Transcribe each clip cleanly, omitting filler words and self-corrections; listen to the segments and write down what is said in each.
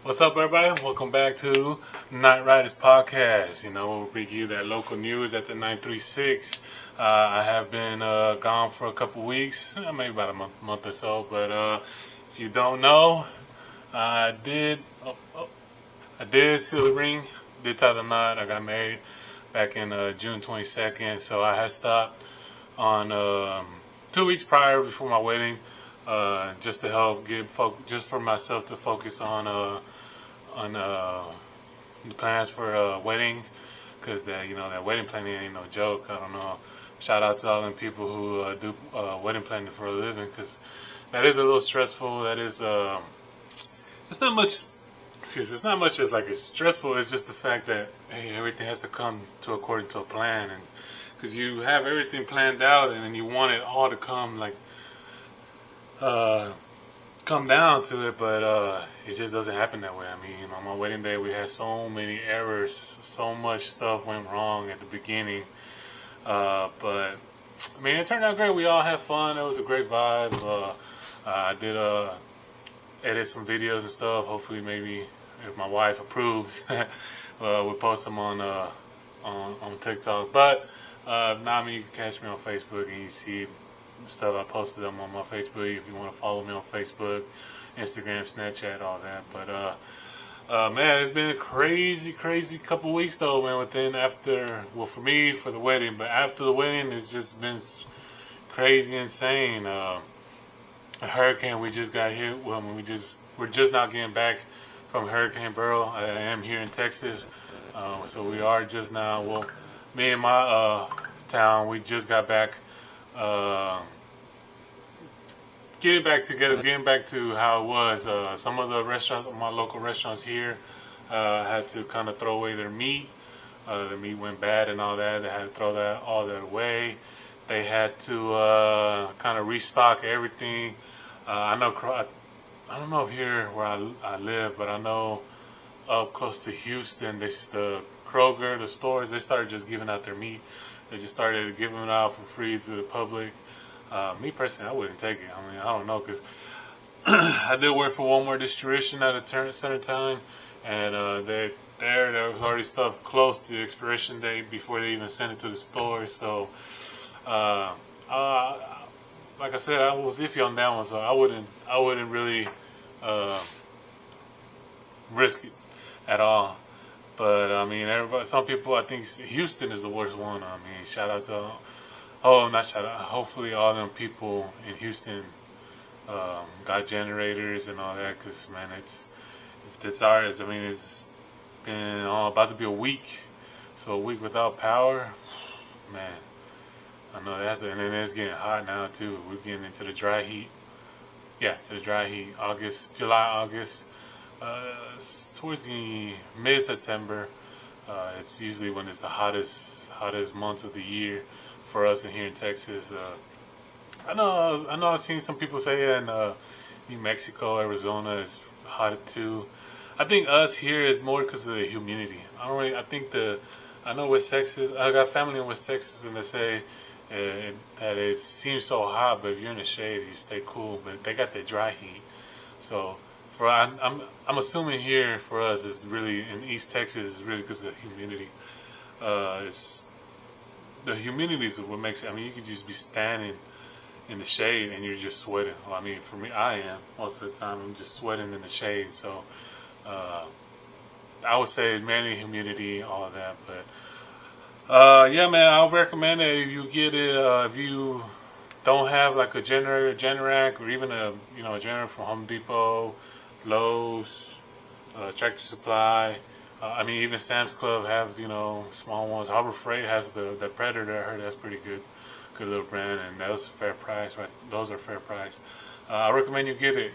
What's up, everybody? Welcome back to Night Riders Podcast. We'll bring you that local news at the 936. I have been gone for a couple weeks, maybe about a month or so. But if you don't know, I did seal the ring, did tie the knot. I got married back in June 22nd, so I had stopped on 2 weeks prior before my wedding, just to help just for myself to focus on the plans for weddings, because that wedding planning ain't no joke. I don't know. Shout out to all them people who do wedding planning for a living, because that is a little stressful. That is it's not much. Excuse me. It's not much as like it's stressful. It's just the fact that everything has to come to according to a plan, and because you have everything planned out, and then you want it all to come come down to it, but it just doesn't happen that way. I mean, on my wedding day, we had so many errors, so much stuff went wrong at the beginning. But I mean, it turned out great. We all had fun. It was a great vibe. I did edit some videos and stuff. Hopefully, maybe if my wife approves, we'll post them on TikTok. But now, you can catch me on Facebook and you see stuff. I posted them on my Facebook. If you want to follow me on Facebook, Instagram, Snapchat, all that. But man, it's been a crazy couple weeks though, man. For me, for the wedding, but after the wedding, it's just been crazy, insane. A hurricane we just got hit. Well, we're just now getting back from Hurricane Beryl. I am here in Texas, so we are just now. Well, me and my town, we just got back. Getting back together, getting back to how it was. Some of the restaurants, my local restaurants here, had to kind of throw away their meat. The meat went bad and all that. They had to throw all that away. They had to kind of restock everything. I don't know if here where I live, but I know up close to Houston, the Kroger, the stores, they started just giving out their meat. They just started giving it out for free to the public. Me personally, I wouldn't take it. I mean, I don't know, because I did work for Walmart distribution at a center time, and there was already stuff close to the expiration date before they even sent it to the store. So, like I said, I was iffy on that one, so I wouldn't really risk it at all. But I mean, some people, I think Houston is the worst one. I mean, shout out to. Oh, not shout out. Hopefully, all them people in Houston got generators and all that. Because man, if it's ours, I mean, it's been about to be a week. So a week without power, man. I know and then it's getting hot now too. We're getting into the dry heat. Yeah, to the dry heat. July, August. Towards the mid-September, it's usually when it's the hottest months of the year for us in here in Texas. I know I've seen some people say in New Mexico, Arizona is hot too. I think us here is more because of the humidity. I know West Texas, I got family in West Texas, and they say that it seems so hot, but if you're in the shade, you stay cool. But they got the dry heat. So I'm assuming here for us is really in East Texas is really because of the humidity. The humidity is what makes it. I mean, you could just be standing in the shade and you're just sweating. Well, I mean, for me, I am most of the time. I'm just sweating in the shade. So I would say mainly humidity, all that. But yeah, man, I'll recommend it if you get it. If you don't have like a Generac, or even a generator from Home Depot, Lowe's, Tractor Supply. I mean, even Sam's Club have small ones. Harbor Freight has the Predator. I heard that's pretty good little brand, and that was fair price. Right, those are fair price. I recommend you get it.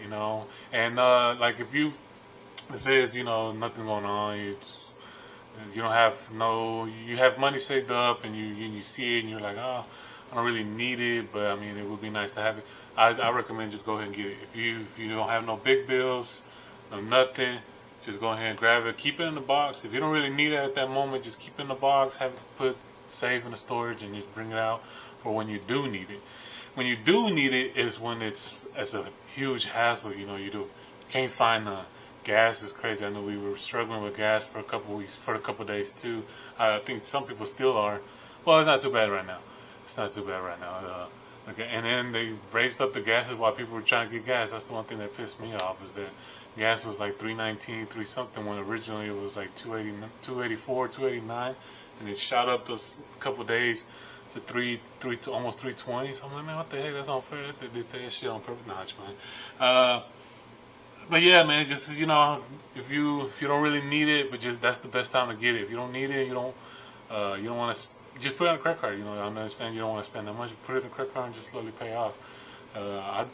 And like if you says nothing going on, you have money saved up, and you see it, and you're like, oh, I don't really need it, but I mean, it would be nice to have it. I recommend just go ahead and get it. If you don't have no big bills, no nothing, just go ahead and grab it. Keep it in the box. If you don't really need it at that moment, just keep it in the box. Have it save in the storage, and just bring it out for when you do need it. When you do need it is when it's a huge hassle. You can't find gas is crazy. I know we were struggling with gas for a couple weeks, for a couple days too. I think some people still are. Well, it's not too bad right now. It's not too bad right now. Okay, and then they raised up the gases while people were trying to get gas. That's the one thing that pissed me off, is that gas was like 319, 3 something, when originally it was like 280, 284, 289, and it shot up those couple days to to almost 320. So I'm like, man, what the heck? That's unfair. They did that shit on purpose. Nah, it's fine. But yeah, man, just, if you don't really need it, but just that's the best time to get it. If you don't need it, you don't want to. Just put it on a credit card. I understand you don't want to spend that much. Put it in a credit card and just slowly pay off. I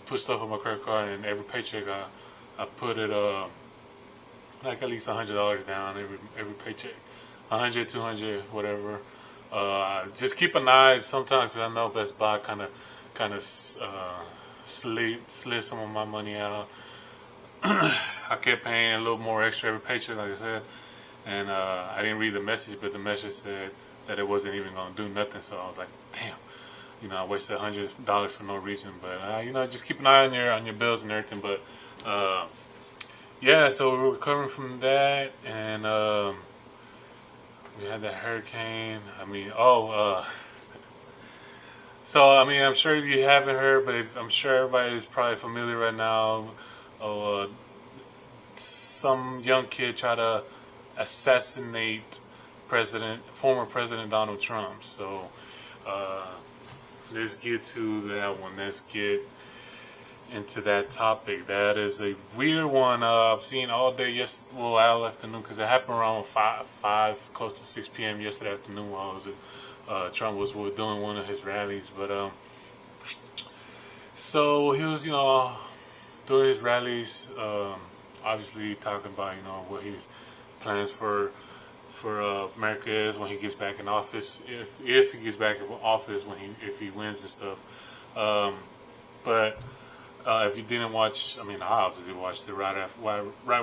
put stuff on my credit card, and every paycheck I put it like at least $100 down every paycheck, 100, 200, whatever. Just keep an eye. Sometimes, 'cause I know Best Buy kind of slid some of my money out. I kept paying a little more extra every paycheck, like I said, and I didn't read the message, but the message said that it wasn't even going to do nothing. So I was like, damn, I wasted $100 for no reason. But just keep an eye on your bills and everything. But yeah, so we're recovering from that, and we had that hurricane. So I'm sure you haven't heard, but I'm sure everybody is probably familiar right now. Some young kid tried to assassinate former President Donald Trump. So let's get to that one. Let's get into that topic. That is a weird one. I've seen all day all afternoon, because it happened around 5, close to 6 p.m. yesterday afternoon while Trump was doing one of his rallies. But so he was, doing his rallies, obviously talking about, what his plans for America is when he gets back in office, if he gets back in office, if he wins and stuff. But if you didn't watch, I obviously watched it right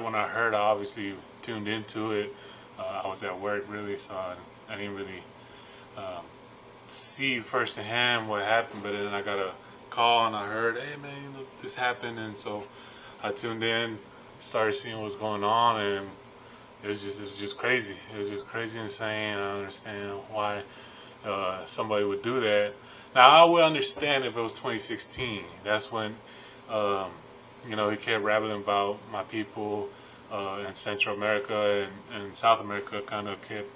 when I heard. I obviously tuned into it. I was at work, really, so I didn't really see firsthand what happened. But then I got a call and I heard, hey man, this happened, and so I tuned in, started seeing what's going on, and it was just crazy. It was just crazy, insane. I don't understand why somebody would do that. Now, I would understand if it was 2016. That's when, he kept rambling about my people in Central America and South America, kind of kept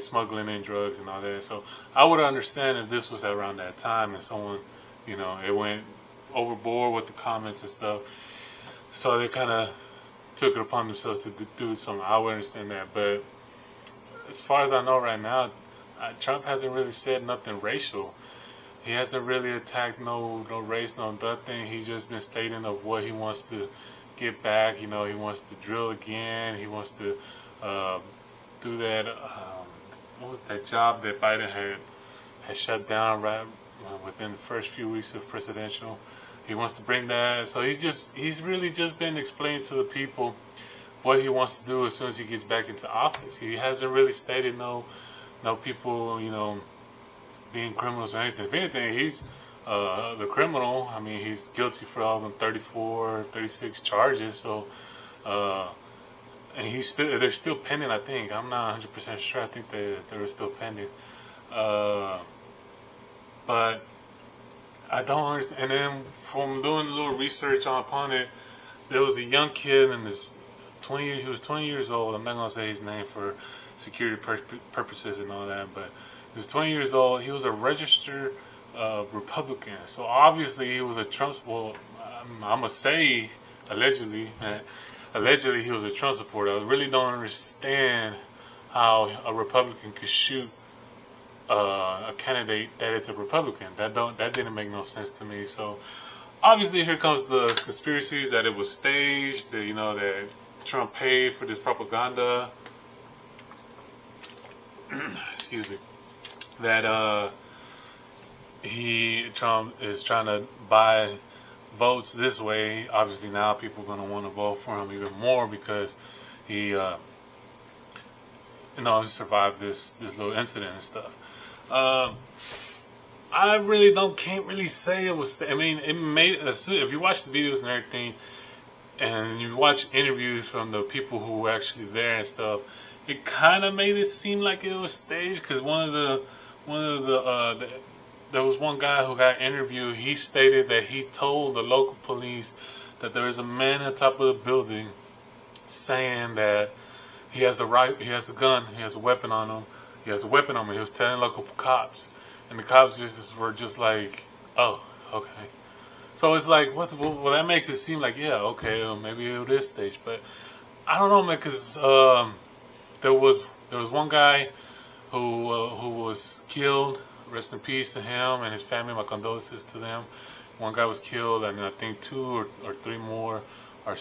smuggling in drugs and all that. So I would understand if this was around that time and someone, it went overboard with the comments and stuff. So they kind of took it upon themselves to do something. I would understand that. But as far as I know right now, Trump hasn't really said nothing racial. He hasn't really attacked no race, no nothing. He's just been stating of what he wants to get back. He wants to drill again. He wants to do that. What was that job that Biden had shut down right within the first few weeks of presidential? He wants to bring that. So he's really just been explaining to the people what he wants to do as soon as he gets back into office. He hasn't really stated no people, being criminals or anything. If anything, he's the criminal. He's guilty for all them 34, 36 charges. So, and they're still pending, I think. I'm not 100% sure. I think they're still pending. But I don't understand. And then from doing a little research upon it, there was a young kid, and he was 20 years old. I'm not going to say his name for security purposes and all that, but he was 20 years old. He was a registered Republican. So obviously he was a Trump. Well, I'm going to say allegedly he was a Trump supporter. I really don't understand how a Republican could shoot a candidate that is a Republican. That didn't make no sense to me. So obviously here comes the conspiracies that it was staged, that Trump paid for this propaganda. Excuse me. That Trump is trying to buy votes this way. Obviously now people are going to want to vote for him even more because he survived this little incident and stuff. I really can't really say it was. It made, if you watch the videos and everything, and you watch interviews from the people who were actually there and stuff, it kind of made it seem like it was staged. Because there was one guy who got interviewed. He stated that he told the local police that there is a man on top of the building saying that he has he has a gun, he has a weapon on him, he has a weapon on him. He was telling local cops, and the cops were just like, oh, okay. So it's like, well, that makes it seem like, yeah, okay, well, maybe it is staged, but I don't know, man, because there was one guy who was killed. Rest in peace to him and his family. My condolences to them. One guy was killed, and I think 2 or 3 more are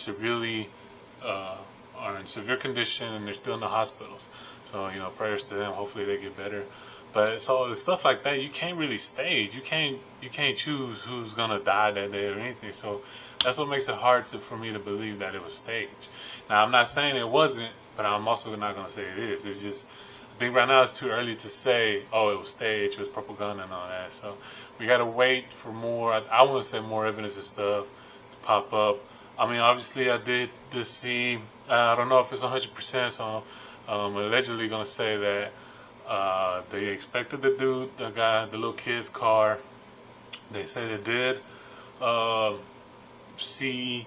are in severe condition, and they're still in the hospitals. So prayers to them. Hopefully they get better. But so the stuff like that, you can't really stage. You can't choose who's gonna die that day or anything. So that's what makes it hard for me to believe that it was staged. Now I'm not saying it wasn't, but I'm also not gonna say it is. It's just, I think right now it's too early to say, oh, it was staged, it was propaganda and all that. So we gotta wait for more. I want to say more evidence and stuff to pop up. I mean, obviously I did see. I don't know if it's 100%. So I'm allegedly gonna say that. They expected the little kid's car. They say they did see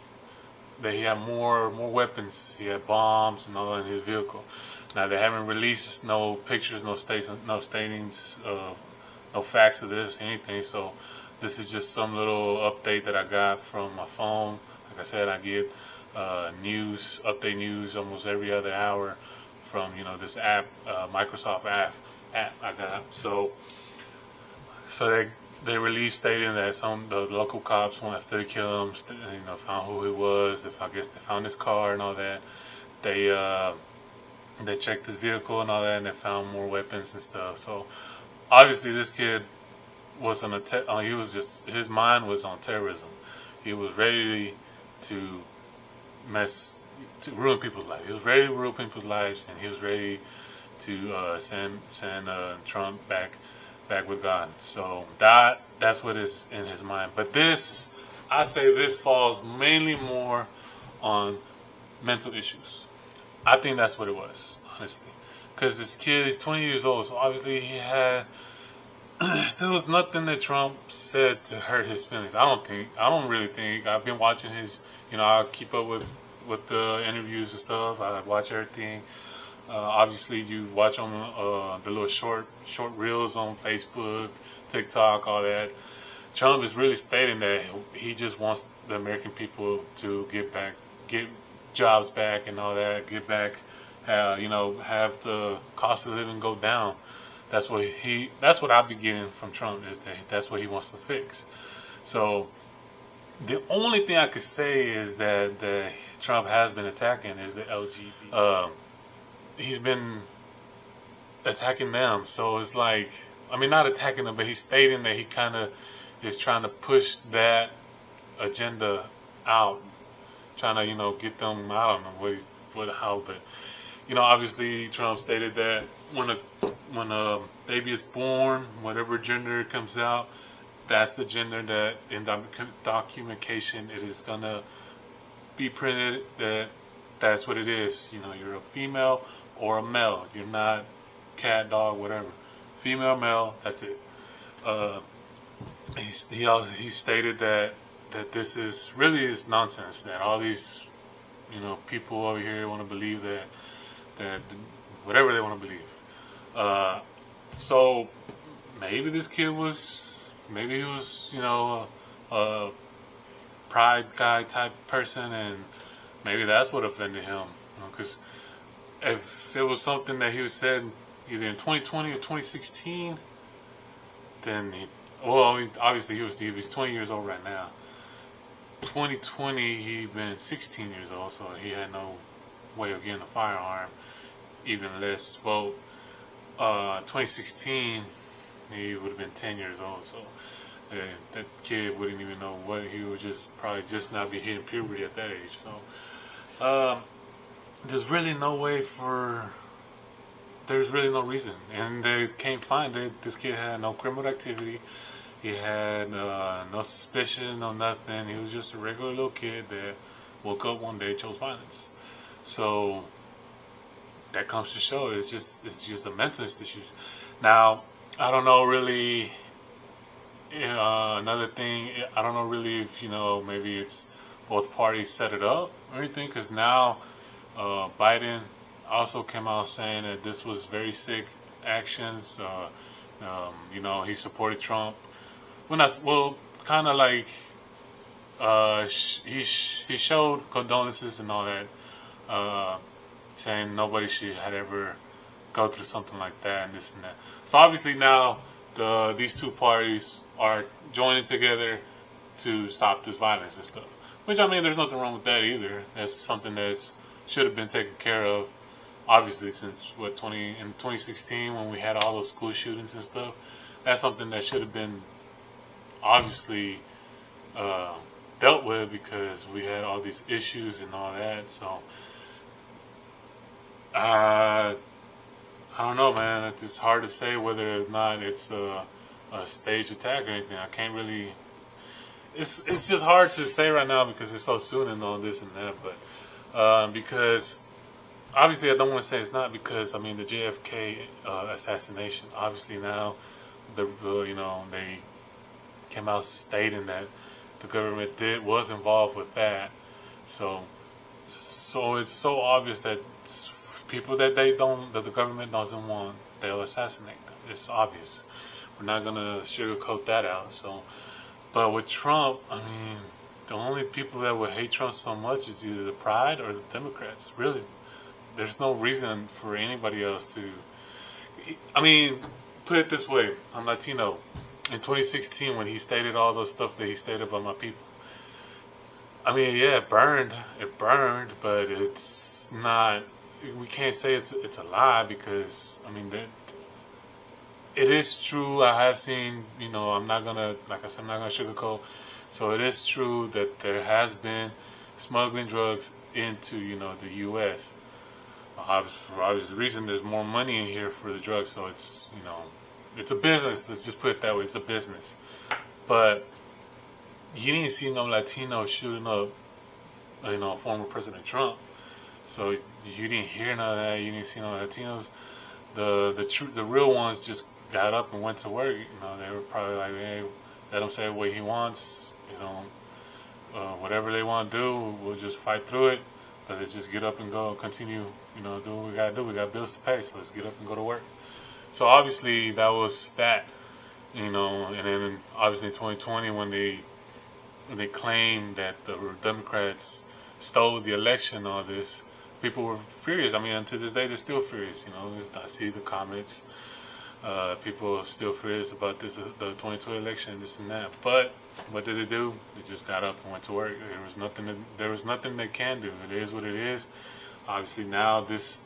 that he had more weapons. He had bombs and all in his vehicle. Now they haven't released no pictures, no statings, no facts of this, anything. So this is just some little update that I got from my phone. Like I said, I get update news almost every other hour from this app, Microsoft app I got. So they released stating that the local cops went after to kill him, found who he was. I guess they found his car and all that. They checked his vehicle and all that, and they found more weapons and stuff. So obviously this kid was his mind was on terrorism. He was ready to ruin people's lives. He was ready to ruin people's lives, and he was ready to send Trump back with God. So that's what is in his mind. But I say this falls mainly more on mental issues. I think that's what it was, honestly. Because this kid is 20 years old, so obviously there was nothing that Trump said to hurt his feelings. I don't really think. I've been watching his, I keep up with the interviews and stuff. I watch everything. Obviously, you watch on the little short reels on Facebook, TikTok, all that. Trump is really stating that he just wants the American people to get jobs back and all that, get back, have the cost of living go down. That's what I've been getting from Trump, is that's what he wants to fix. So the only thing I could say is that Trump has been attacking is the LGBT. He's been attacking them. So it's like, not attacking them, but he's stating that he kind of is trying to push that agenda out, trying to get them. I don't know how, but obviously Trump stated that when a baby is born, whatever gender comes out, that's the gender that in documentation it is gonna be printed that's what it is. You're a female or a male. You're not cat, dog, whatever. Female, male. That's it. He stated that this is nonsense. That all these people over here want to believe that whatever they want to believe. So maybe this kid he was a pride guy type person, and maybe that's what offended him. Because if it was something that he was said either in 2020 or 2016, then obviously he was 20 years old right now. 2020 he'd been 16 years old, so he had no way of getting a firearm, even less vote. 2016 he would have been 10 years old, so that kid wouldn't even know what he would probably just not be hitting puberty at that age. So there's really no reason, and they can't find it. This kid had no criminal activity. He had no suspicion, no nothing. He was just a regular little kid that woke up one day, chose violence. So that comes to show it's just a mentalist issue. Now I don't know really. Another thing, I don't know really if maybe it's both parties set it up or anything, because now Biden also came out saying that this was very sick actions. He supported Trump. Well, kind of like he showed condolences and all that, saying nobody should had ever go through something like that and this and that. So obviously now these two parties are joining together to stop this violence and stuff. Which, I mean, there's nothing wrong with that either. That's something that should have been taken care of, obviously, since in 2016 when we had all those school shootings and stuff. That's something that should have been obviously dealt with, because we had all these issues and all that. So I don't know, man. It's just hard to say whether or not it's a staged attack or anything. I can't really. It's just hard to say right now because it's so soon and all this and that. But because obviously I don't want to say it's not, because I mean the JFK assassination. Obviously now they came out stating that the government was involved with that. So it's so obvious that people that the government doesn't want, they'll assassinate them. It's obvious. We're not gonna sugarcoat that out. So, but with Trump, I mean, the only people that would hate Trump so much is either the Pride or the Democrats. Really, there's no reason for anybody else to. I mean, put it this way: I'm Latino. In 2016, when he stated all those stuff that he stated about my people, I mean, yeah, it burned, but it's not. We can't say it's a lie, because I mean it is true. I have seen, I'm not gonna, like I said, I'm not gonna sugarcoat. So it is true that there has been smuggling drugs into the U.S. For obvious reason, there's more money in here for the drugs, so it's it's a business. Let's just put it that way. It's a business. But you didn't see no Latino shooting up, former President Trump. So you didn't hear none of that. You didn't see no Latinos. The real ones just got up and went to work. They were probably like, hey, let him say what he wants. Whatever they want to do, we'll just fight through it. But let's just get up and go, continue, do what we gotta do. We got bills to pay, so let's get up and go to work. So obviously that was that, and then obviously in 2020 when they claimed that the Democrats stole the election, all this, people were furious. I mean, and to this day they're still furious. I see the comments. People are still furious about the 2020 election, this and that. But what did they do? They just got up and went to work. There was nothing they can do. It is what it is. Obviously now this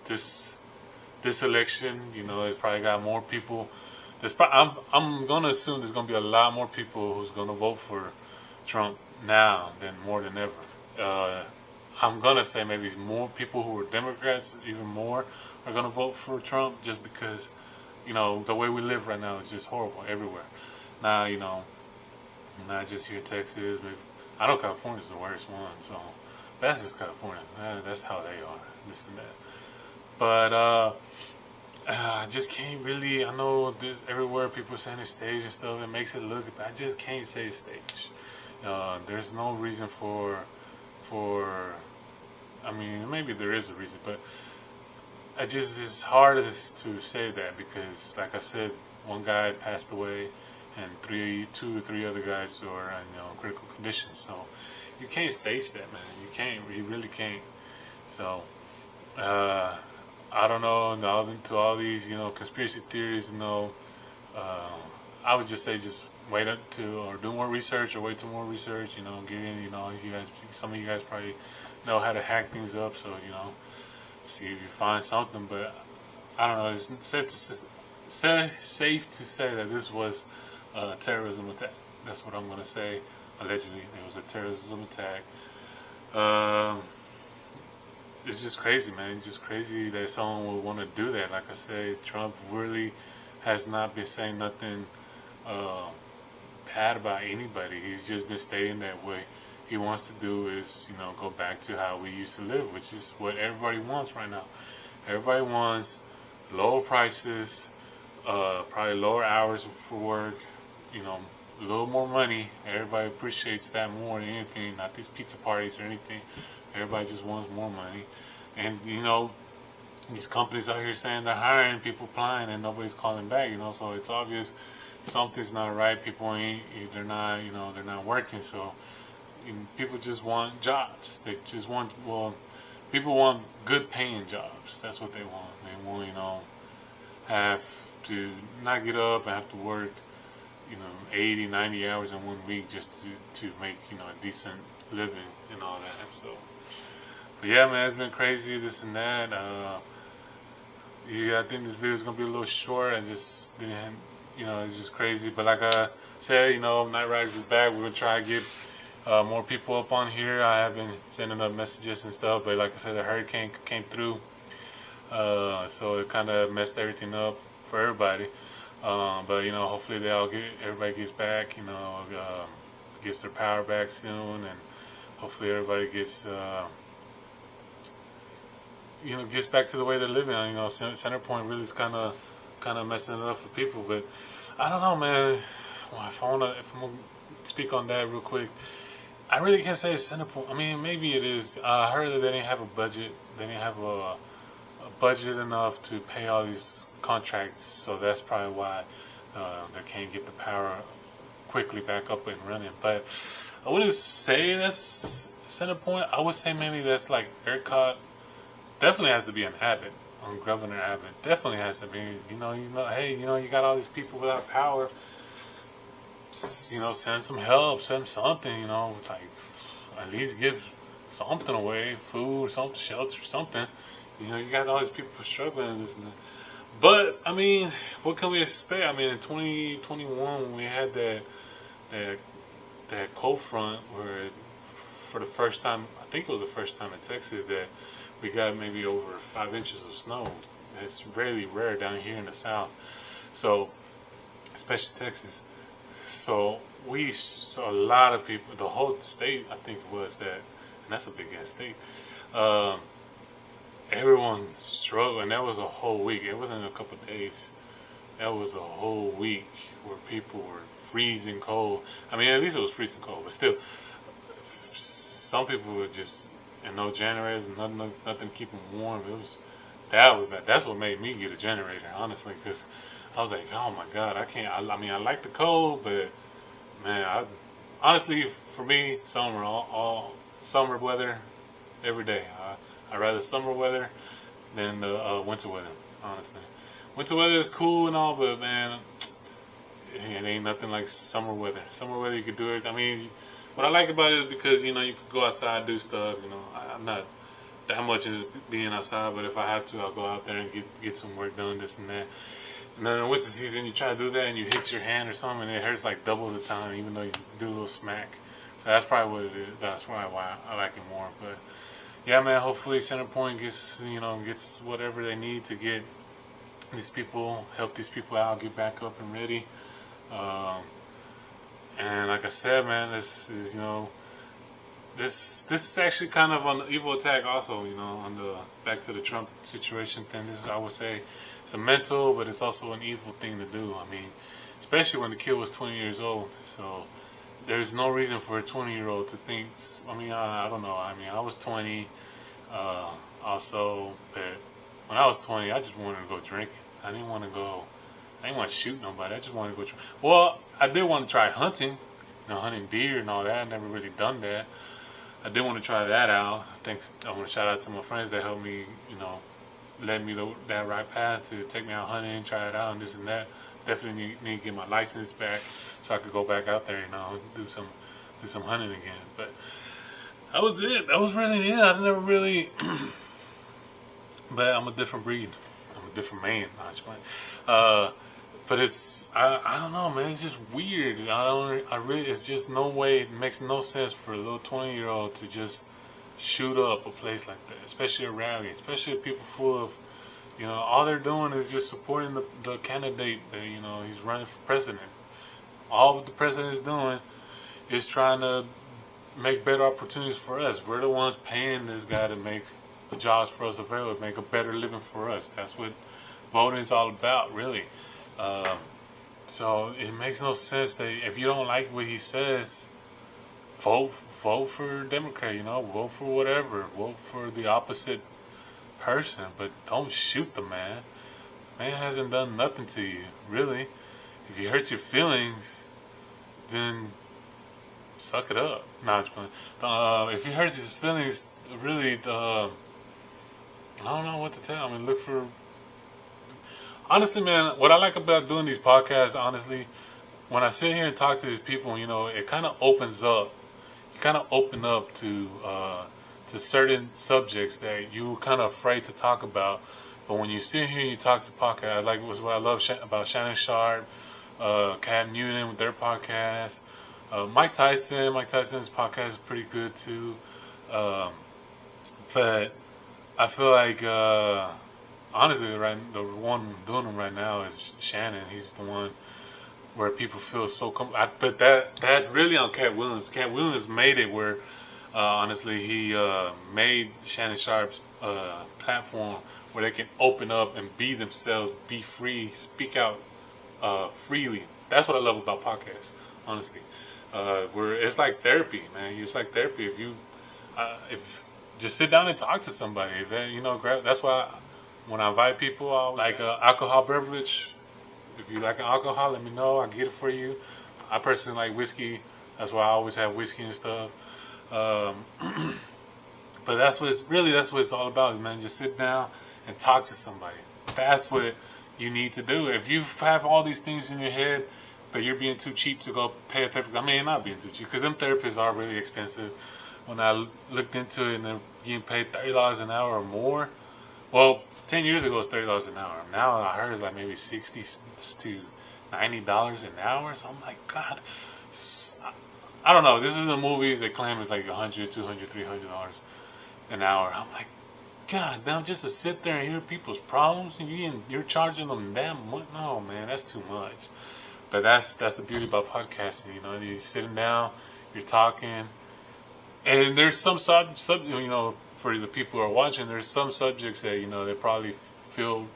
election, it's probably got more people. I'm gonna assume there's gonna be a lot more people who's gonna vote for Trump now than more than ever. I'm gonna say maybe more people who are Democrats, even more, are gonna vote for Trump, just because the way we live right now is just horrible everywhere. Now not just here in Texas, but I know California's the worst one. So that's just California. That's how they are. This and that. But I just can't really. I know there's everywhere people saying it's staged and stuff. It makes it look. But I just can't say it's staged. There's no reason for. I mean, maybe there is a reason, but it's hard to say that, because, like I said, one guy passed away, and two or three other guys who are in critical conditions. So you can't stage that, man. You can't. You really can't. So. I don't know. Now to all these, conspiracy theories, I would just say just wait up to, or do more research, or wait till more research. Get in. Some of you guys probably know how to hack things up, so see if you find something. But I don't know. It's safe to say that this was a terrorism attack. That's what I'm gonna say. Allegedly, it was a terrorism attack. It's just crazy, man. It's just crazy that someone would want to do that. Like I said, Trump really has not been saying nothing bad about anybody. He's just been stating that way he wants to do is, go back to how we used to live, which is what everybody wants right now. Everybody wants lower prices, probably lower hours for work, a little more money. Everybody appreciates that more than anything, not these pizza parties or anything. Everybody just wants more money. And, these companies out here saying they're hiring, people applying, and nobody's calling back, so it's obvious something's not right. People they're not working, so people just want jobs. They just want, people want good paying jobs. That's what they want. They want, have to not get up and have to work, 80, 90 hours in 1 week just to make, a decent living and all that. So, but yeah, man, it's been crazy, this and that. I think this video is going to be a little short. I just didn't, it's just crazy. But like I said, Night Riders is back. We're going to try to get more people up on here. I have been sending up messages and stuff, but like I said, the hurricane came through. So it kind of messed everything up for everybody. But hopefully everybody gets back, gets their power back soon, and hopefully everybody gets gets back to the way they're living. Center Point really is kind of messing it up for people. But I don't know, man. If I'm gonna speak on that real quick, I really can't say it's Center Point. I mean, maybe it is. I heard that they didn't have a budget. They didn't have a budget enough to pay all these contracts, so that's probably why they can't get the power quickly back up and running. But I wouldn't say that's Center Point. I would say maybe that's like ERCOT. Definitely has to be an Abbott, on Governor Abbott. Definitely has to be. Hey, you got all these people without power. Send some help, send something. Like at least give something away, food, something, shelter, something. You got all these people struggling and this and that. But I mean, what can we expect? I mean, in 2021, when we had that cold front, where for the first time, I think it was the first time in Texas that we got maybe over 5 inches of snow. It's really rare down here in the South. So, especially Texas. So we saw a lot of people. The whole state, I think, was that, and that's a big ass state. Everyone struggled, and that was a whole week. It wasn't a couple of days. That was a whole week where people were freezing cold. I mean, at least it was freezing cold, but still, some people were just, and no generators, and nothing to keep them warm. That was bad. That's what made me get a generator, honestly, because I was like, oh my God, I can't. I mean, I like the cold, but man, honestly, for me, all summer weather, every day. I'd rather summer weather than the winter weather, honestly. Winter weather is cool and all, but man, it ain't nothing like summer weather. Summer weather, you could do it. I mean, what I like about it is because, you could go outside and do stuff. I'm not that much into being outside, but if I have to, I'll go out there and get some work done, this and that. And then in the winter season, you try to do that and you hit your hand or something, and it hurts like double the time, even though you do a little smack. So that's probably what it is. That's probably why I like it more. But yeah, man, hopefully Center Point gets whatever they need to get these people, help these people out, get back up and ready. And like I said, man, this is, this is actually kind of an evil attack also, on the back to the Trump situation thing. This is, I would say, it's a mental, but it's also an evil thing to do. I mean, especially when the kid was 20 years old. So there's no reason for a 20-year-old to think. I mean, I don't know. I mean, I was 20 also, but when I was 20, I just wanted to go drinking. I didn't want to shoot nobody. I just wanted to go. Well, I did want to try hunting, hunting deer and all that. I never really done that. I did want to try that out. I want to shout out to my friends that helped me, led me that right path to take me out hunting, try it out, and this and that. Definitely need to get my license back so I could go back out there, do some hunting again. But that was it. That was really it. I never really. But I'm a different breed. I'm a different man. No, it's fine. But it's I don't know, man. It's just weird. It's just no way. It makes no sense for a little 20-year-old to just shoot up a place like that, especially a rally, especially people full of, all they're doing is just supporting the candidate that, he's running for president. All what the president is doing is trying to make better opportunities for us. We're the ones paying this guy to make the jobs for us available, make a better living for us. That's what voting is all about, really. Um, so it makes no sense that if you don't like what he says, vote for Democrat. Vote for whatever. Vote for the opposite person, but don't shoot the man. Man hasn't done nothing to you, really. If he hurts your feelings, then suck it up. No, it's fine. If he hurts his feelings, really, I don't know what to tell. I mean, look for. Honestly, man, what I like about doing these podcasts, honestly, when I sit here and talk to these people, it kind of opens up. You kind of open up to certain subjects that you kind of afraid to talk about. But when you sit here and you talk to podcasts, like was what I love about Shannon Sharp, Cam Newton with their podcast, Mike Tyson's podcast is pretty good too. But I feel like honestly, the one doing them right now is Shannon. He's the one where people feel so but that's really on Cat Williams. Cat Williams made it where honestly he made Shannon Sharp's platform where they can open up and be themselves, be free, speak out freely. That's what I love about podcasts, honestly. Where it's like therapy, man. It's like therapy. If just sit down and talk to somebody. That's why when I invite people, I like alcohol beverage. If you like an alcohol, let me know. I'll get it for you. I personally like whiskey. That's why I always have whiskey and stuff. But that's what it's all about, man. Just sit down and talk to somebody. That's what you need to do. If you have all these things in your head, but you're being too cheap to go pay a therapist. I mean, not being too cheap, because them therapists are really expensive. When I looked into it and they're getting paid $30 an hour or more, well, 10 years ago it was $30 an hour. Now I heard it's like maybe $60 to $90 an hour. So I'm like, God, I don't know. This is the movies they claim it's like $100, $200, $300 an hour. I'm like, God, now just to sit there and hear people's problems and you're charging them that much? No, man, that's too much. But that's the beauty about podcasting. You're sitting down, you're talking, and there's some for the people who are watching, there's some subjects that they probably feel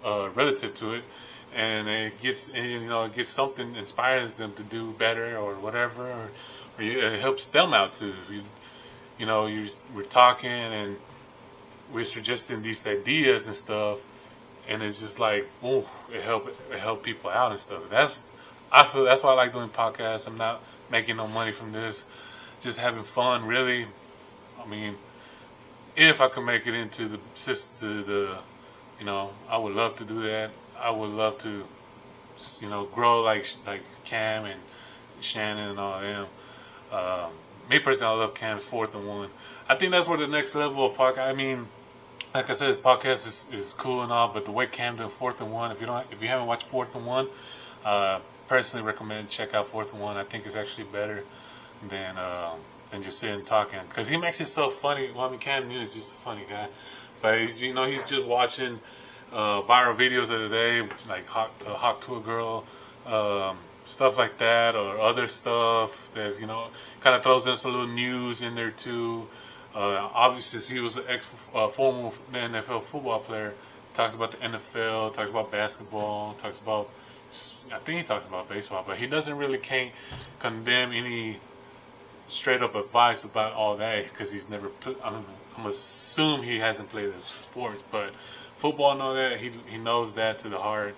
relative to it, and it gets something, inspires them to do better or whatever, or it helps them out too. We're talking and we're suggesting these ideas and stuff, and it's just like, ooh, it help people out and stuff. I feel that's why I like doing podcasts. I'm not making no money from this, just having fun, really. I mean, if I could make it into the system, I would love to do that. I would love to, grow like Cam and Shannon and all of them. Me personally, I love Cam's 4th and 1. I think that's where the next level of podcast. I mean, like I said, podcast is cool and all, but the way Cam did 4th and 1, if you haven't watched 4th and 1, personally recommend check out 4th and 1. I think it's actually better than just sitting and talking, because he makes it so funny. Well, I mean, Cam Newton is just a funny guy, but he's just watching viral videos of the day, like Hawk to a Girl, stuff like that, or other stuff that's kind of throws in some little news in there too. Obviously, he was an former NFL football player. He talks about the NFL, talks about basketball, I think he talks about baseball, but he doesn't really can't condemn any straight up advice about all that, because he's never. I'm assume he hasn't played the sports, but football and all that, he knows that to the heart.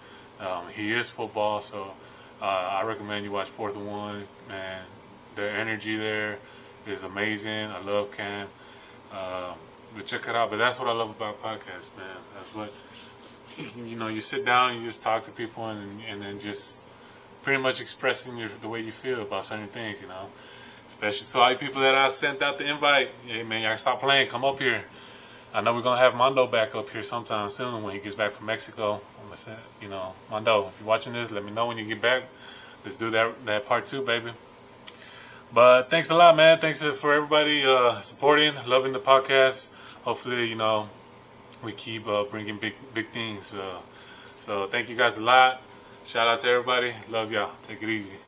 He is football, so I recommend you watch 4th and 1. Man, the energy there is amazing. I love Cam. But check it out. But that's what I love about podcasts, man. That's what you sit down, you just talk to people, and then just pretty much expressing the way you feel about certain things, Especially to all you people that I sent out the invite. Hey, man, y'all stop playing. Come up here. I know we're going to have Mondo back up here sometime soon when he gets back from Mexico. I'm going to send, Mondo, if you're watching this, let me know when you get back. Let's do that part 2, baby. But thanks a lot, man. Thanks for everybody supporting, loving the podcast. Hopefully, we keep bringing big things. So thank you guys a lot. Shout out to everybody. Love y'all. Take it easy.